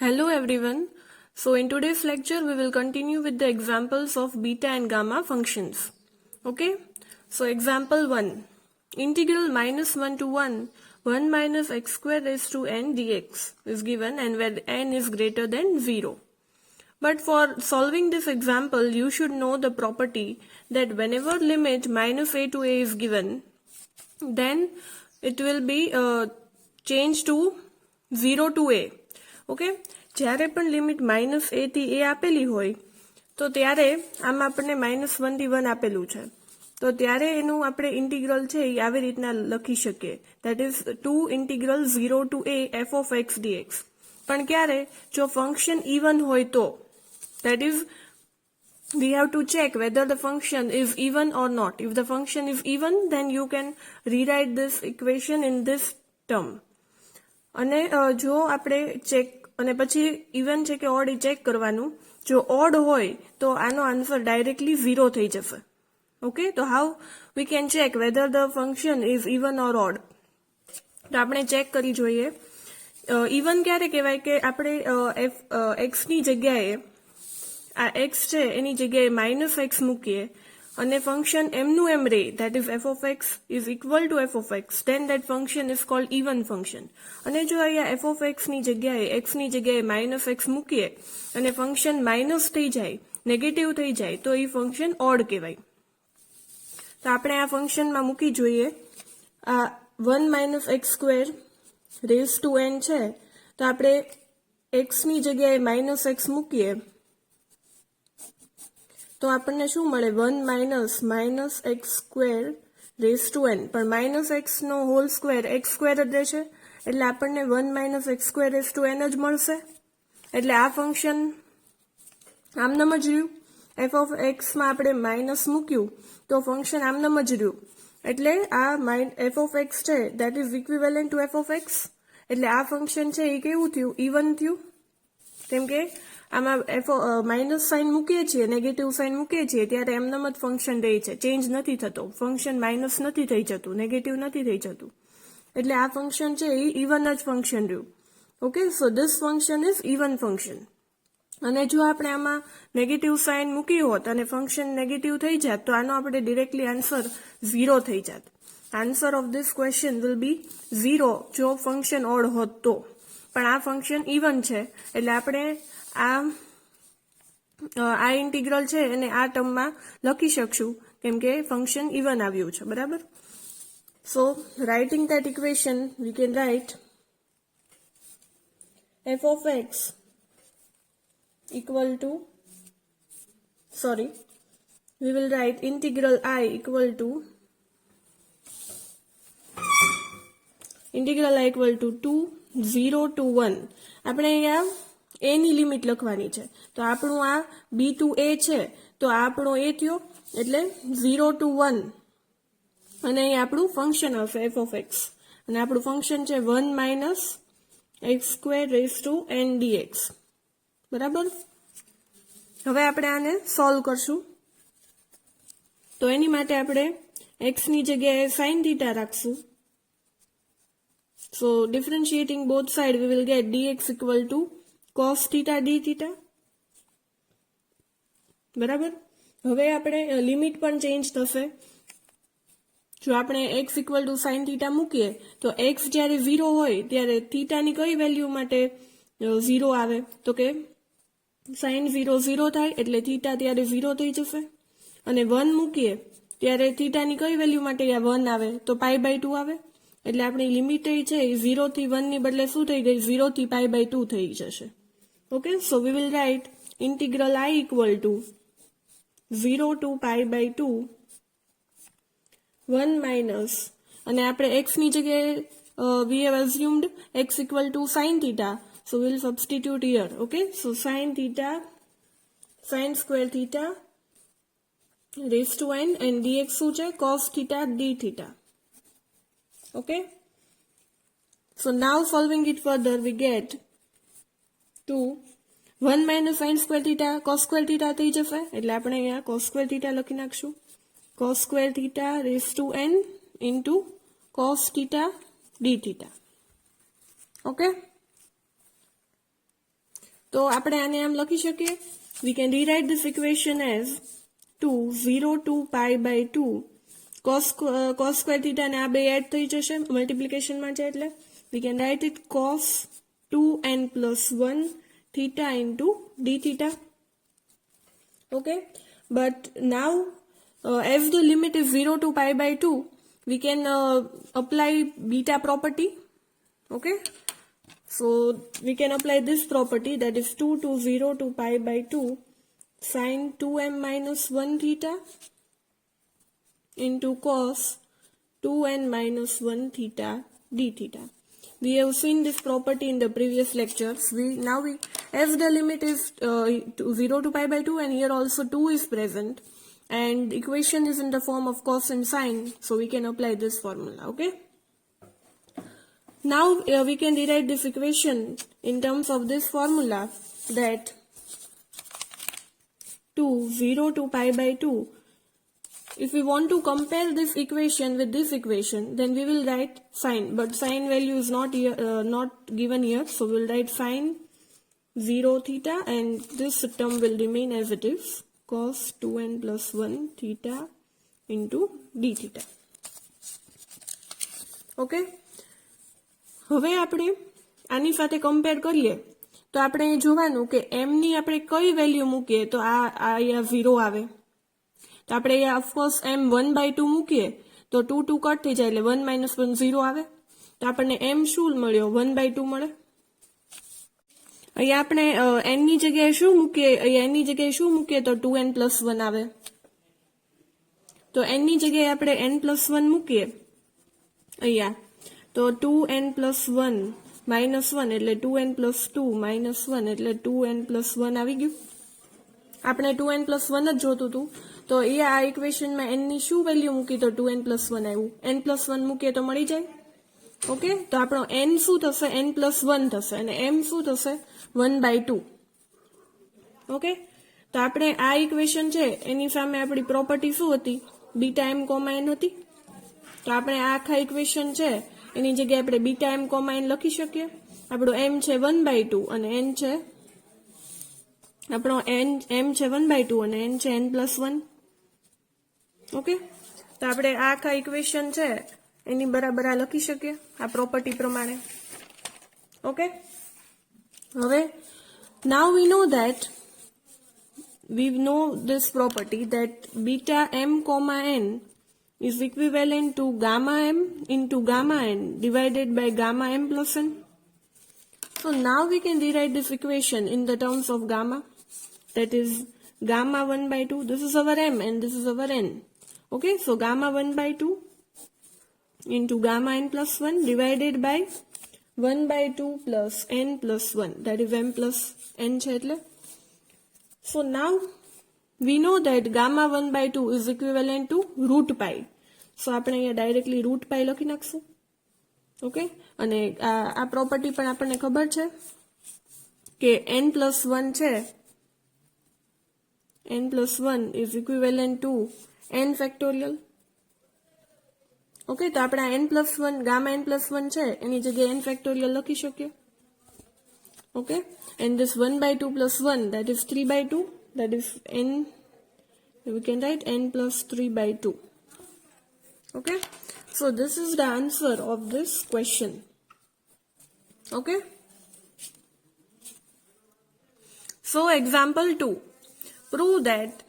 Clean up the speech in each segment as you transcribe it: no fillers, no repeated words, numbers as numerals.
Hello everyone. So in today's lecture we will continue with the examples of beta and gamma functions. Okay. So example 1. Integral minus 1 to 1 minus x square raised to n dx is given and where n is greater than 0. But for solving this example you should know the property that whenever limit minus a to a is given, then it will be changed to 0 to a. Okay, જ્યારે પણ limit minus એ થી એ આપેલી હોય તો ત્યારે આમાં આપણને -1 થી 1 આપેલું છે, તો ત્યારે એનું આપણે ઇન્ટિગ્રલ છે એ આવી રીતના લખી શકીએ, that is 2 integral 0 to a f of x dx. પણ ક્યારે? જો ફંક્શન ઇવન હોય તો, that is we have to check whether the function is even or not. If the function is even, then you can rewrite this equation in this term. અને જો આપણે check અને પછી ઇવન છે કે odd એ check કરવાનું. જો odd હોય તો આનો આન્સર ડાયરેક્ટલી 0 થઈ જશે. ઓકે, તો how we can check whether the function is even or odd? તો આપણે ચેક કરી જોઈએ. ઇવન ક્યારે કહેવાય કે આપણે એક્સની જગ્યાએ આ એક્સ છે એની જગ્યાએ -x મૂકીએ અને ફંક્શન એમનું એમ રહે, that is f of x is equal to f of x, then that function is called even function. અને જો અહીંયા f of x ની જગ્યાએ x ની જગ્યાએ -x મૂકીએ અને ફંક્શન માઇનસ થઈ જાય, નેગેટિવ થઈ જાય, તો એ ફંક્શન ઓડ કહેવાય. તો આપણે આ ફંક્શનમાં મૂકી જોઈએ. આ 1 - x square raise to n છે, તો આપણે x ની જગ્યાએ -x મૂકીએ તો આપણને શું મળે? 1 - x square raise to n. પણ -x નો હોલ સ્ક્વેર x સ્ક્વેર જ રહેશે, એટલે આપણને 1 - x square raise to n જ મળશે. એટલે આ ફંક્શન આમનામ જ રહ્યું. f of x માં આપણે માઇનસ મૂક્યું તો ફંક્શન આમનામ જ રહ્યું. એટલે આ f of x છે that is equivalent two f of x. એટલે આ ફંક્શન છે એ કેવું થયું? ઇવન થયું. કેમ કે આમાં માઇનસ સાઇન મૂકીએ છીએ, નેગેટિવ સાઇન મૂકીએ છીએ ત્યારે એમનામ જ ફંક્શન રહે છે, ચેન્જ નથી થતો. ફંક્શન માઇનસ નથી થઈ જતું, નેગેટિવ નથી થઈ જતું. એટલે આ ફંક્શન છે એ ઇવન જ ફંક્શન રહ્યું. Okay, so this function is even function. અને જો આપણે આમાં નેગેટિવ સાઇન મૂકી હોત અને ફંક્શન નેગેટિવ થઈ જાત તો આનો આપણે ડિરેક્ટલી આન્સર 0 થઈ જાત. Answer of this question will be 0 જો ફંક્શન ઓડ હોત તો. પણ આ ફંક્શન ઇવન છે એટલે આપણે આ ઇન્ટિગ્રલ છે અને આ ટર્મમાં લખી શકશું કેમ કે ફંક્શન ઇવન આવ્યું છે. બરાબર? So writing that equation we can write f of x equal to, we will write integral I equal to 2 0 to 1. આપણે અહીંયા a ની લિમિટ લખવાની છે, તો આપણું આ b to a છે, તો આ આપણો a થયો એટલે 0 to 1 અને અહીંયા આપણું ફંક્શન આવશે f of x અને આપણું ફંક્શન છે 1 - x square raise to n dx. બરાબર? હવે આપણે આને સોલ્વ કરશું. તો એની માટે આપણે x ની જગ્યાએ sin થીટા રાખશું. So differentiating both sides we will get dx equal to cos theta d theta. બરાબર? હવે આપણે લિમિટ પણ ચેન્જ થશે. જો આપણે x equal to sin theta મૂકીએ તો x જ્યારે 0 હોય ત્યારે થીટાની કઈ વેલ્યુ માટે 0 આવે? તો કે sin 0 0 થાય એટલે થીટા ત્યારે 0 થઈ જશે. અને 1 મૂકીએ ત્યારે થીટાની કઈ વેલ્યુ માટે 1 આવે? તો π/2 આવે. એટલે આપણી લિમિટ છે 0 થી 1 ની બદલે શું થઈ ગઈ? 0 થી π/2 થઈ જશે. Okay, so we will right integral I equal to 0 to π/2 1 minus અને આપણે x ની જગ્યાએ we have assumed x equal to sin theta, so we will substitute here. Okay, so sin theta, sin square theta raised to n and dx શું છે? cos theta d theta. Okay, so now solving it further we get to 1 minus sin square theta cos square theta થઈ જશે. એટલે આપણે અહીંયા cos square theta લખી નાખશું. cos square theta raised to n into cos theta d theta. Okay, તો આપણે આને આમ લખી શકીએ. We can rewrite this equation as 2 0 to pi by 2 cos square theta ને આ બે એડ થઈ જશે મલ્ટીપ્લિકેશનમાં છે એટલે we can write it cos 2n plus 1 theta into d theta. Okay, but now as the limit is 0 to pi by 2, we can apply beta property. Okay, so we can apply this property, that is 2 to 0 to pi by 2 sin 2m minus 1 theta into cos 2n minus 1 theta d theta. We have seen this property in the previous lectures. As the limit is 0 to pi by 2, and here also 2 is present, and equation is in the form of cos and sin, so we can apply this formula. Okay, now we can rewrite this equation in terms of this formula, that 2 0 to pi by 2. If we want to compare this equation with this equation, then we will write sin, but sin value is not given here, so we will write sin 0 theta, and this term will remain as it is, cos 2n plus 1 theta into d theta. Okay, હવે આપણે આની સાથે compare કરીએ તો આપણે જોવાનું કે m ની આપણે કઈ વેલ્યુ મૂકીએ તો આ અહીંયા 0 આવે. તો આપણે અહીંયા ઓફકોર્સ m 1/2 મૂકીએ તો 2 2 કટ થઈ જાય એટલે 1 - 1 0 આવે. તો આપણને m શું મળ્યો? 1/2 મળે. અહીંયા આપણે n ની જગ્યાએ શું મૂકીએ? અહીંયા n ની જગ્યાએ શું મૂકીએ તો 2n + 1 આવે. તો n ની જગ્યાએ આપણે n + 1 મૂકીએ અહીંયા તો 2n + 1 -1 એટલે 2n + 2 -1 એટલે 2n + 1 આવી ગયું. આપણે 2n + 1 જ જોતું હતું, તો એ આ ઇક્વેશનમાં n ની શું વેલ્યુ મૂકી તો 2n + 1 આવ્યું. n + 1 મૂકીએ તો મળી જાય. ઓકે, તો આપણો n શું થશે? n + 1 થશે, અને m શું થશે? 1/2. ઓકે, તો આપણે આ ઇક્વેશન છે એની સામે આપણી પ્રોપર્ટી શું હતી? બીટા m, n હતી. તો આપણે આ આખા ઇક્વેશન છે એની જગ્યાએ આપણે બીટા m, n લખી શકીએ. આપણો m છે 1/2 અને n છે આપણો m છે 1/2 અને n છે n + 1. ઓકે, તો આપણે આ આખા ઇક્વેશન છે એની બરાબર આ લખી શકીએ આ પ્રોપર્ટી પ્રમાણે. ઓકે, હવે now we know this property that beta m, n is equivalent to gamma m into gamma n divided by gamma m plus n. So now we can rewrite this equation in the terms of gamma, that is gamma 1/2. This is our m and this is our n. Okay, so gamma 1/2 into gamma n plus 1 divided by 1/2 plus n plus 1, that is m plus n છે એટલે. So now we know that gamma 1/2 is equivalent to root pi. So આપણે અહીંયા directly root pi લખી નાખશું. Okay, અને આ property પણ આપણને ખબર છે કે n plus 1 છે, n plus 1 is equivalent to n factorial. Okay, તો આપણે આ n plus 1 gamma n plus 1 છે એની જગ્યાએ n factorial લખી શકીએ. Okay, and this 1/2 plus 1, that is 3/2, that is n, we can write n plus 3/2. Okay, so this is the answer of this question. Okay, so example 2, prove that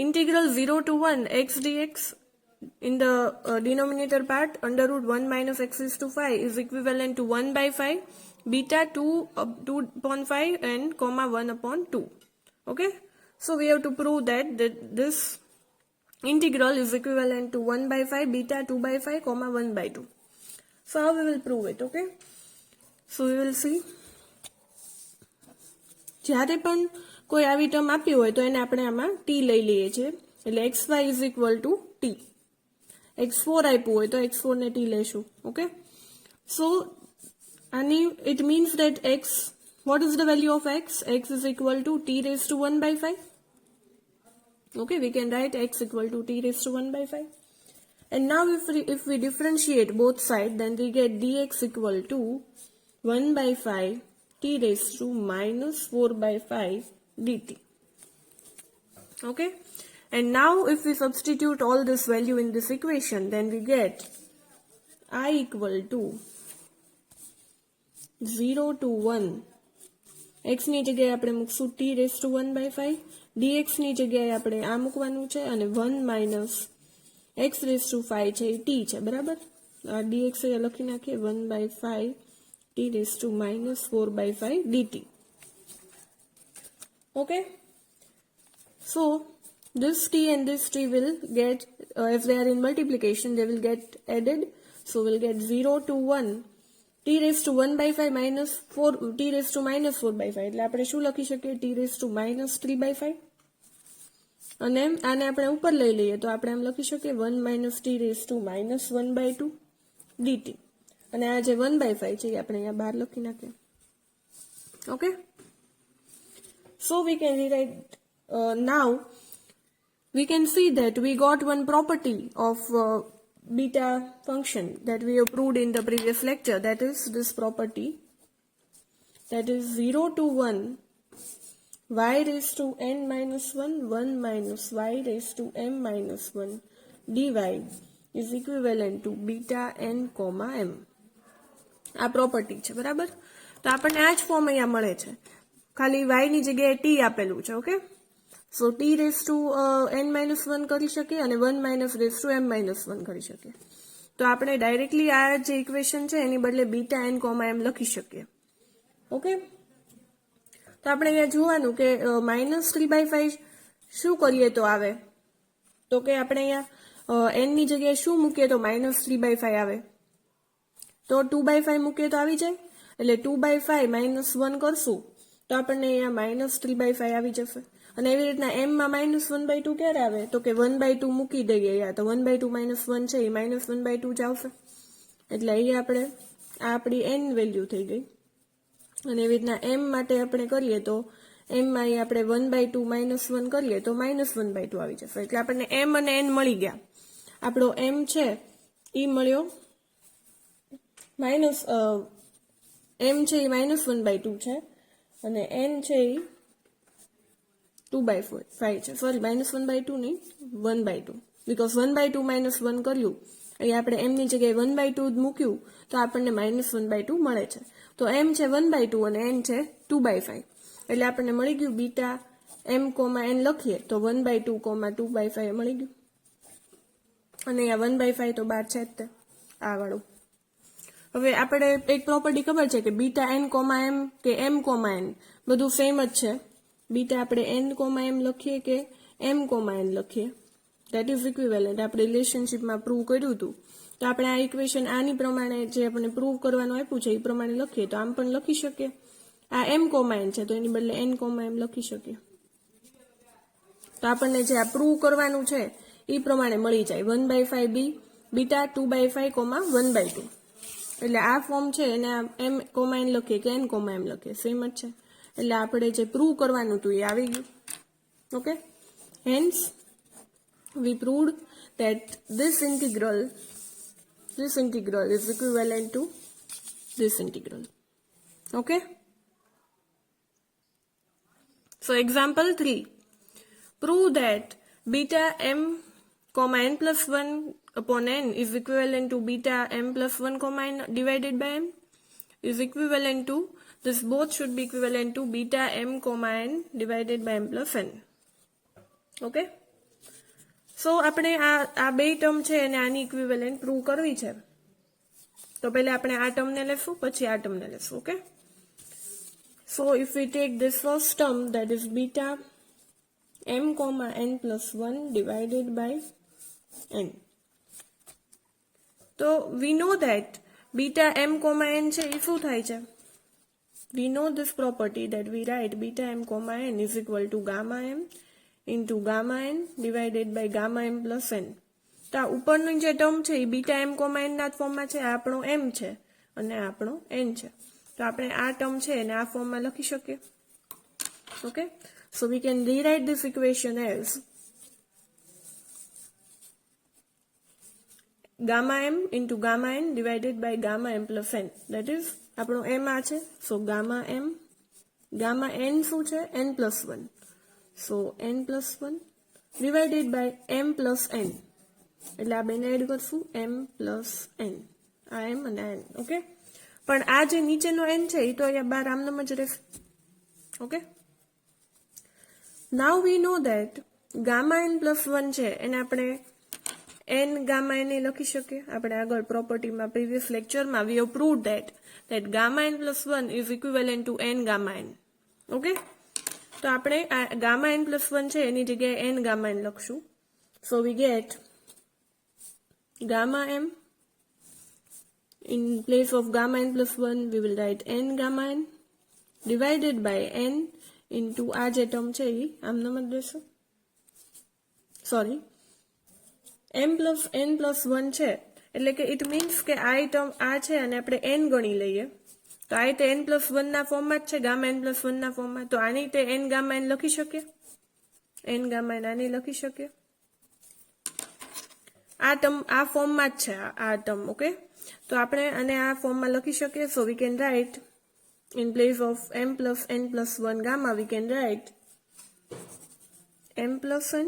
integral 0 to 1 x dx in the denominator part under root 1 minus x is to 5 is equivalent to 1/5 beta 2/5 and comma 1/2. Okay, so we have to prove that this integral is equivalent to 1/5 beta 2/5 comma 1/2. So how we will prove it? Okay, so we will see. જ્યારે પણ કોઈ આવી term આપી હોય તો એને આપણે આમાં t લઈ લઈએ છીએ, એટલે xy is equal to t. x4 આપ્યું હોય તો x4 ને t લેશું. Okay, so it means that x, what is the value of x? X is equal to t raised to 1/5. Okay, we can write x equal to t raised to 1/5. And now if we differentiate both sides, then we get dx equal to 1/5 t raised to minus 4 by 5 dt. Okay, and now if we substitute all this value in this equation, then we get I equal to 0 to 1 x ની જગ્યાએ આપણે મૂકશું t raised to 1 by 5, dx ની જગ્યાએ આપણે આ મૂકવાનું છે અને 1 minus x raised to 5 છે એ t છે, બરાબર. આ dx એ લખી નાખીએ 1 by 5 t raised to minus 4 by 5 dt. Okay, so this t and this t will get, if they are in multiplication, they will get added. So we'll get 0 to 1 t raised to 1 by 5 minus 4 t raised to minus 4 by 5 એટલે આપણે શું લખી શકીએ t raised to minus 3 by 5 અને આને આપણે ઉપર લઈ લઈએ તો આપણે એમ લખી શકીએ 1 minus t raised to minus 1 by 2 dt અને આ જે 1 by 5 છે એ આપણે અહીંયા બહાર લખી નાખીએ. Okay, so we can rewrite now we can see that we got one property of beta function that we have proved in the previous lecture, that is this property, that is 0 to 1 y raised to n minus 1 1 minus y raised to m minus 1 dy is equivalent to beta n comma m. આ property છે, બરાબર. તો આપણને આ જ form અહીંયા મળે છે, ખાલી y ની જગ્યાએ t આપેલું છે. Okay, so t raised to n minus 1 કરી શકીએ અને 1 minus raised to m minus 1 કરી શકીએ. તો આપણે ડાયરેક્ટલી આ જે ઇક્વેશન છે એની બદલે બીટા n કોમા m લખી શકીએ. ઓકે, તો આપણે અહીંયા જોવાનું કે -3/5 શું કરીએ તો આવે, તો કે આપણે અહીંયા n ની જગ્યાએ શું મૂકીએ તો -3/5 આવે, તો 2/5 મૂકીએ તો આવી જાય, એટલે 2/5 -1 કરશું તો આપણને અહીંયા -3/5 આવી જશે. અને એવી રીતના m માં -1/2 ક્યારે આવે, તો કે 1/2 મૂકી દઈએ યા તો 1/2 -1 છે એ -1/2 જ આવશે. એટલે અહીંયા આપણે આ આપણી n વેલ્યુ થઈ ગઈ. અને એવી રીતના m માટે આપણે કરીએ તો m માં અહીંયા આપણે 1/2 -1 કરીએ તો -1/2 આવી જશે. એટલે આપણને m અને n મળી ગયા. આપણો m છે એ મળ્યો m છે એ -1/2 છે અને n છે એ 2/5 છે, સોરી -1/2 નહીં 1/2, બીકોઝ 1/2 -1 કર્યું અહીંયા આપણે m ની જગ્યાએ 1/2 જ મૂક્યું તો આપણને -1/2 મળે છે. તો m છે 1/2 અને n છે 2/5, એટલે આપણને મળી ગયું બીટા m કોમા n લખીએ તો 1/2 2/5 મળી ગયું. અને અહીંયા 1/5 તો બહાર છે જ તે આ વાળું. હવે આપણે એક પ્રોપર્ટી ખબર છે કે બીટા n કોમા m કે m કોમા n બધું સેમ જ છે. બીટા આપણે n કોમા m લખીએ કે m કોમા n લખીએ, દેટ ઇઝ ઇક્વિવેલન્ટ. આપણે રિલેશનશીપમાં પ્રૂવ કર્યું હતું તો આપણે આ ઇક્વેશન આની પ્રમાણે જે આપણે પ્રૂવ કરવાનું આપ્યું છે એ પ્રમાણે લખીએ તો આમ પણ લખી શકીએ. આ m કોમા n છે તો એની બદલે n કોમા m લખી શકીએ. તો આપણને જે આ પ્રૂવ કરવાનું છે એ પ્રમાણે મળી જાય 1/5 b બીટા 2/5 1/2. એટલે આ ફોર્મ છે એને m કોમા n લખીએ કે n કોમા m લખીએ સેમ જ છે. એટલે આપણે જે પ્રૂવ કરવાનું હતું એ આવી ગયું. Okay, hence we proved that this integral is equivalent to this integral. Okay, so example 3, prove that beta m comma n plus 1 upon n is equivalent to beta m plus 1 comma n divided by m is equivalent to this, both should be equivalent to beta m comma n divided by m plus n. Okay, so આપણે આ બે term છે અને આની equivalent prove કરવી છે તો પહેલા આપણે આ ટર્મને લેશું પછી આ ટર્મને લેશું. Okay, so if we take this first term, that is beta m comma n plus 1 divided by n, so we know that beta m comma n છે એ શું થાય છે, we know this property that we write beta m comma n is equal to gamma m into gamma n divided by gamma m plus n. તો આ ઉપરનું જે term છે એ beta m comma n ના ફોર્મમાં છે, આ આપણો m છે અને આ આપણો n છે. તો આપણે આ ટર્મ છે એને આ ફોર્મમાં લખી શકીએ. Okay, so we can rewrite this equation as gamma m into gamma n divided by gamma m plus n, that is આપણો m આ છે, so gamma m, gamma n શું છે, n+1, so n+1 divided by m plus n, એટલે આ બેને add કરશું m plus n, આ m અને n. ઓકે, પણ આ જે નીચેનો n છે એ તો અહીંયા બાર આમનામ જ રહેશે. Okay, now we know that gamma n+1 છે એને આપણે n ગામા n લખી શકીએ. આપણે આગળ પ્રોપર્ટીમાં પ્રીવિયસ લેક્ચરમાં we have proved that gamma n+1 is equivalent to n gamma n. Okay, તો આપણે આ ગામા n+1 છે એની જગ્યાએ n ગામા n લખશું. So we get gamma m, in place of gamma n+1 we will write n gamma n divided by n into આ જે term છે એ આમનામ જ રહેશે. સોરી, m+n+1 છે એટલે કે ઇટ મીન્સ કે આ ટર્મ આ છે અને આપણે n ગણી લઈએ તો આ તે n+1 ના ફોર્મમાં જ છે, ગામા n+1 ના ફોર્મમાં. તો આની તે n ગામા n લખી શકીએ, n ગામા n આની લખી શકીએ. આ ટર્મ આ ફોર્મમાં જ છે આ ટર્મ. ઓકે, તો આપણે આને આ ફોર્મમાં લખી શકીએ. So we can write in place of m+n+1 gamma we can write m+n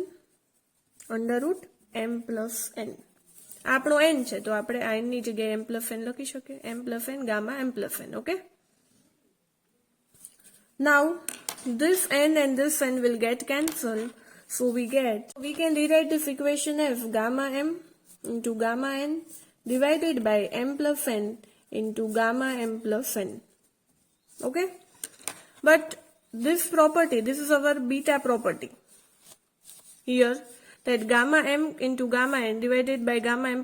under root m+n. આપણો n છે તો આપણે આ n ની જગ્યાએ m+n લખી શકીએ, m+n gamma m+n. okay, now this n and this n will get cancelled, so we can rewrite this equation as gamma m into gamma n divided by m+n into gamma m+n. Okay, but this property, this is our beta property here, that gamma m into gamma n divided by gamma m+n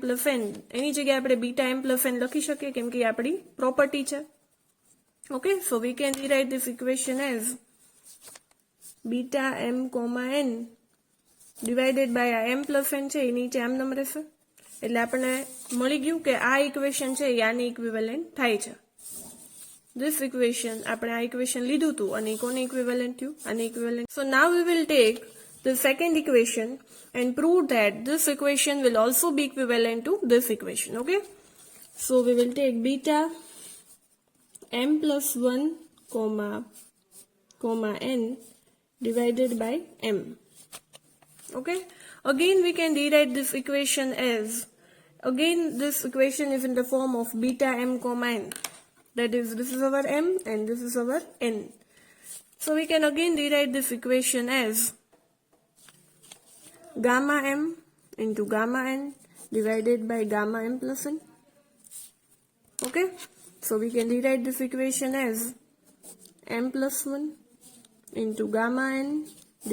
એની જગ્યાએ આપણે beta m+n લખી શકીએ કેમ કે આપણી property છે. Okay, so we can rewrite this equation as beta m comma n divided by આ m+n છે એ નીચે આમ નંબર રહેશે એટલે આપણને મળી ગયું કે આ ઇક્વેશન છે એ આની ઇક્વિવેલન્ટ થાય છે. This equation, આપણે આ equation લીધું હતું અને કોની equivalent થયું, આની equivalent. So now we will take the second equation and prove that this equation will also be equivalent to this equation. Okay, so we will take beta m+1 comma n divided by m. Okay, again we can rewrite this equation as, again this equation is in the form of beta m comma n. That is, this is our m and this is our n. So we can again rewrite this equation as gamma m into gamma n divided by gamma m+n. Okay, so we can rewrite this equation as m+1 into gamma n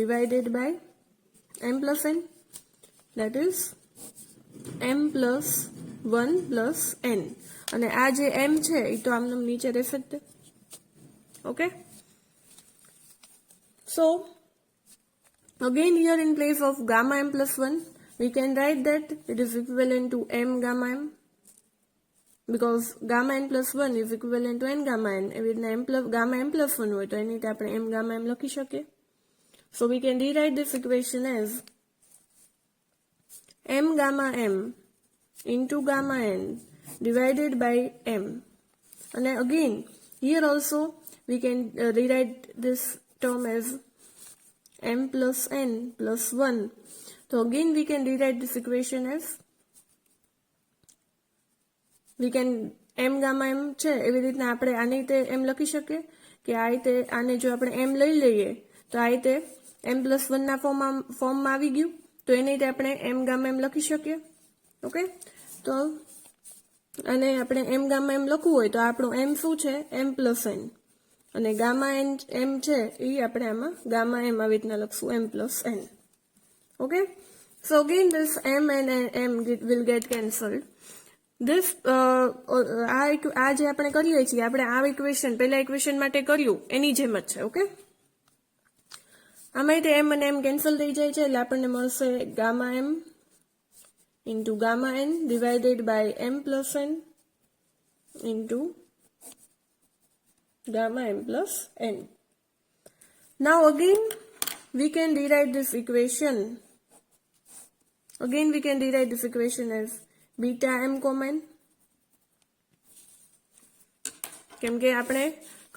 divided by m+n. That is m+1 plus n. અને આ જે m છે એ તો આમનામ નીચે રહેશે જ. Okay, so again here in place of gamma m+1 we can write that it is equivalent to m gamma m, because gamma n+1 is equivalent to n gamma n. એવી રીતના gamma m+1 હોય તો એની રીતે આપણે m gamma m લખી શકીએ. So we can rewrite this equation as m gamma m into gamma n divided by m. And again here also we can rewrite this term as m plus n plus 1. So again we can rewrite this equation as, we can m gamma m છે એવી રીતના આપણે આની રીતે m લખી શકીએ કે આ રીતે આને જો આપણે m લઈ લઈએ તો આ રીતે m+1 ના ફોર્મમાં આવી ગયું તો એની રીતે આપણે m gamma m લખી શકીએ. ઓકે, તો અને આપણે m gamma m લખવું હોય તો આપણું m શું છે, m+n, અને ગામા n m છે એ આપણે આમાં ગામા m આવી રીતના લખશું m+n. Okay, so again this m and m will get cancelled. This આ જે આપણે કરીએ છીએ આપણે આ ઇક્વેશન પહેલા ઇક્વેશન માટે કર્યું એની જેમ જ છે. ઓકે, આમાં તે m અને m કેન્સલ થઈ જાય છે એટલે આપણને મળશે gamma m into gamma n divided by m+n into gamma m+n. Now again we can rewrite this equation. Again we can rewrite this equation as beta m comma n કેમ કે આપણે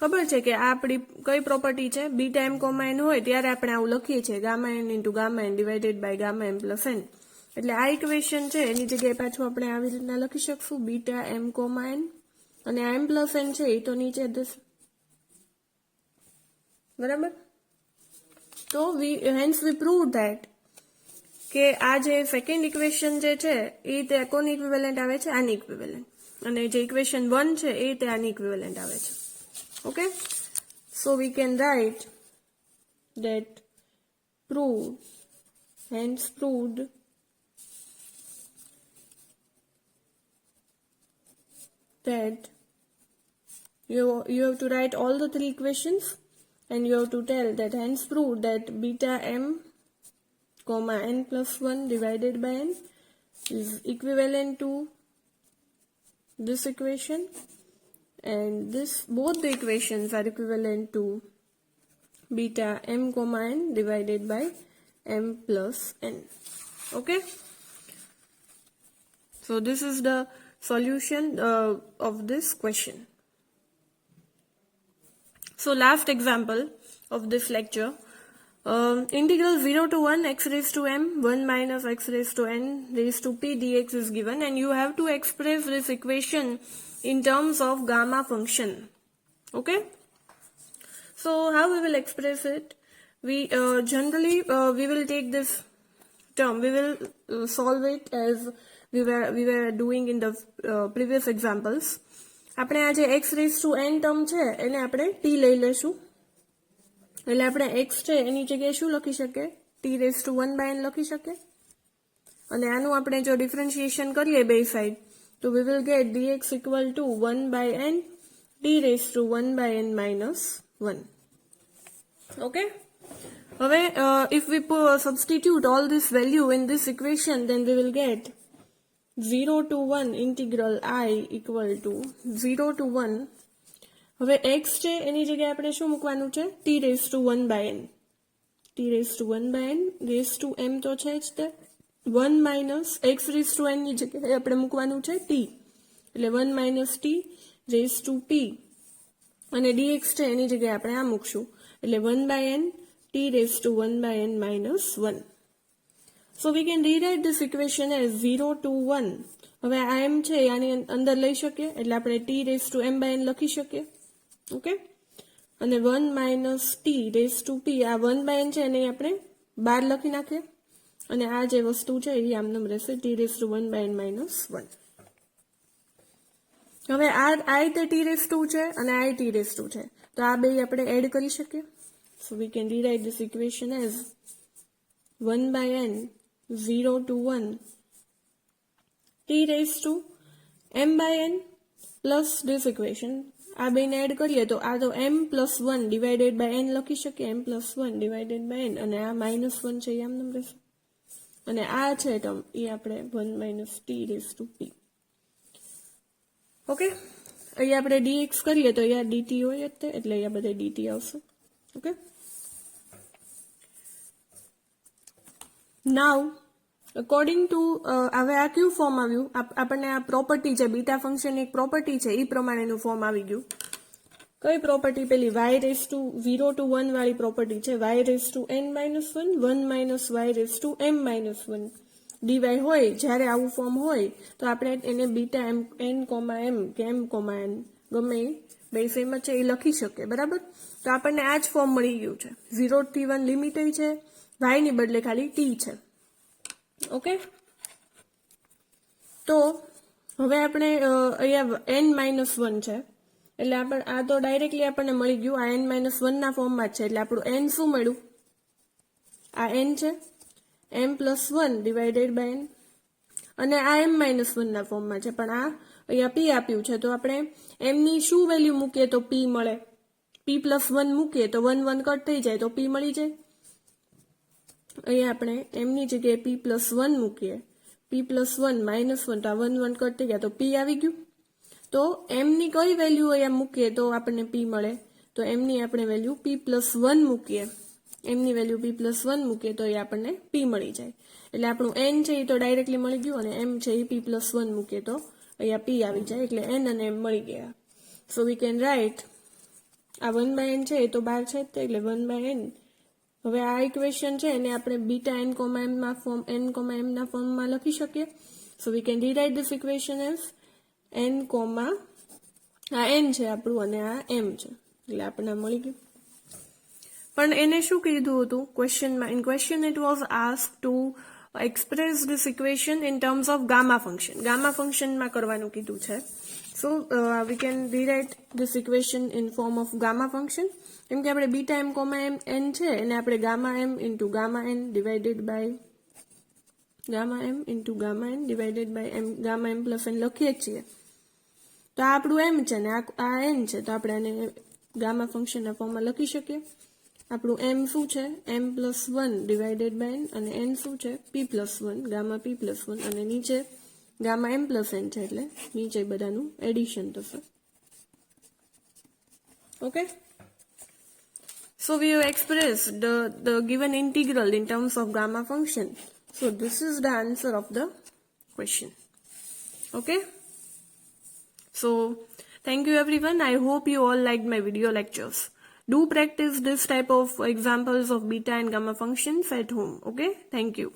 ખબર છે કે આ આપણી કઈ પ્રોપર્ટી છે, બીટા એમ કોમા એન હોય ત્યારે આપણે આવું લખીએ છીએ gamma N into gamma N divided by gamma M plus N. એટલે આ ઇક્વેશન છે એની જગ્યાએ પાછું આપણે આવી રીતના લખી શકશું બીટા એમ કોમા એન, અને આ એમ પ્લસ એન છે એ તો નીચે જશે, બરાબર. તો હેન્સ વી પ્રૂવ ધેટ કે આ જે સેકન્ડ ઇક્વેશન જે છે એ તે કોની ઇક્વિવેલન્ટ આવે છે, આની ઇક્વિવેલન્ટ, અને જે ઇક્વેશન 1 છે એ તે આની ઇક્વિવેલન્ટ આવે છે. Okay, so we can right that proved, hence proved that you have to write all the three equations and you have to tell that hence proved that beta m comma n plus 1 divided by n is equivalent to this equation, and this both the equations are equivalent to beta m comma n divided by m plus n. Okay, so this is the solution of this question. So last example of this lecture, integral 0 to 1 x raised to m 1 minus x raised to n raised to p dx is given, and you have to express this equation in terms of gamma function. Okay, so how we will express it? We generally we will take this term, we will solve it as we were doing in the previous examples. આપણે આ જે x raised to n term છે એને આપણે t લઈ લેશું, એટલે આપણે x છે એની જગ્યાએ શું લખી શકીએ, t raised to 1 by n લખી શકીએ, અને આનું આપણે જો ડિફરન્શિએશન કરીએ બે સાઈડ તો we will get dx equal to 1 by n t raised to 1 by n minus 1. Okay, હવે if we substitute all this value in this equation, then we will get 0 to 1 integral I equal to 0 to 1. હવે x છે એની જગ્યાએ આપણે શું મૂકવાનું છે, t raised to 1 by n, t raised to 1 by n raised to m તો છે જ તે, 1 minus x raised to n ની જગ્યાએ આપણે મૂકવાનું છે t, એટલે 1 minus t raised to p, અને dx છે એની જગ્યાએ આપણે આ મૂકશું, એટલે 1 by n t raised to 1 by n minus 1. So we can rewrite this equation as 0 to 1. હવે આ m છે આની અંદર લઈ શકીએ, એટલે આપણે t raised to m by n લખી શકીએ. ઓકે, અને 1 minus t raised to p, આ 1 by n છે એને આપણે બહાર લખી નાખીએ, અને આ જે વસ્તુ છે એ આમનામ રહેશે t raised to 1 by n minus 1. હવે આ તે t raised to છે અને આ t raised to છે, તો આ બે આપણે એડ કરી શકીએ. So we can rewrite this equation as 1 by n 0 to 1 t raised to m by n plus this equation, આ બેને એડ કરીએ તો આ તો m plus 1 divided by n લખી શકીએ, m plus 1 divided by n, અને આ minus 1 છે એ આમનામ રહેશે, અને આ છે ટર્મ એ આપણે 1 minus t raised to p. Okay, અહીંયા આપણે dx કરીએ તો અહીંયા dt હોય જ તે, એટલે અહીંયા બધે dt આવશે. ઓકે, નાવ અકોર્ડિંગ ટુ હવે આ કયું ફોર્મ આવ્યું, આપણને આ પ્રોપર્ટી છે બીટા ફંક્શન એક પ્રોપર્ટી છે એ પ્રમાણેનું ફોર્મ આવી ગયું. કઈ પ્રોપર્ટી પેલી y raised to 0 to 1 વાળી પ્રોપર્ટી છે, y raised to n minus 1 1 minus y raised to m minus 1 dy હોય, જ્યારે આવું ફોર્મ હોય તો આપણે એને બીટા એમ n કોમા m કે m કોમા n ગમે બે સેમ જ છે એ લખી શકીએ, બરાબર. તો આપણને આ જ ફોર્મ મળી ગયું છે, 0 થી 1 લિમિટ છે, y ની બદલે ખાલી t છે. ઓકે, તો હવે આપણે અહીંયા n minus 1 છે, એટલે આપણે આ તો ડાયરેક્ટલી આપણને મળી ગયું, આ n minus 1 ના ફોર્મમાં જ છે, એટલે આપણું n શું મળ્યું, આ n છે m plus 1 divided by n, અને આ m minus 1 ના ફોર્મમાં છે, પણ આ અહીંયા p આપ્યું છે, તો આપણે m ની શું વેલ્યુ મૂકીએ તો p મળે, p plus 1 મૂકીએ તો 1 1 કટ થઈ જાય તો p મળી જાય. અહીંયા આપણે m ની જગ્યાએ p plus 1 મૂકીએ, p plus 1 minus 1 તો આ 1 1 કટ થઈ ગયા તો p આવી ગયું. તો m ની કઈ વેલ્યુ અહીંયા મૂકીએ તો આપણને p મળે, તો m ની આપણે વેલ્યુ p plus 1 મૂકીએ, m ની વેલ્યુ p plus 1 મૂકીએ તો એ આપણને p મળી જાય, એટલે આપણું n છે એ તો ડાયરેક્ટલી મળી ગયું, અને m છે એ p plus 1 મૂકીએ તો અહીંયા p આવી જાય, એટલે n અને m મળી ગયા. So we can write આ 1/n છે એ તો બહાર છે જ એટલે 1/n. હવે આ ઇક્વેશન છે એને આપણે બીટા n, m ના ફોર્મ n, m ના ફોર્મમાં લખી શકીએ. So we can rewrite this equation as n, આ n છે આપણું અને આ m છે એટલે આપણને મળી ગયું. પણ એને શું કીધું હતું ક્વેશ્ચનમાં? In question it was asked to express this equation in terms of gamma function. Gamma function માં કરવાનું કીધું છે. So we can rewrite this equation in form of gamma function. કેમ કે આપણે બીટા m, n છે એને આપણે gamma m into gamma n divided by gamma m plus n લખીએ છીએ. તો આ આપણું m છે ને આ n છે તો આપણે આને ગામા ફંક્શનના ફોર્મમાં લખી શકીએ. આપણું m શું છે m+1 ડિવાઇડેડ બાય n અને n શું છે p+1 ગામા p+1 અને નીચે ગામા m+n છે એટલે નીચે બધાનું એડિશન થશે. Okay, so we have expressed the given integral in terms of gamma function. So this is the answer of the question. Okay, so thank you everyone. I hope you all liked my video lectures. Do practice this type of examples of beta and gamma functions at home. Okay, thank you.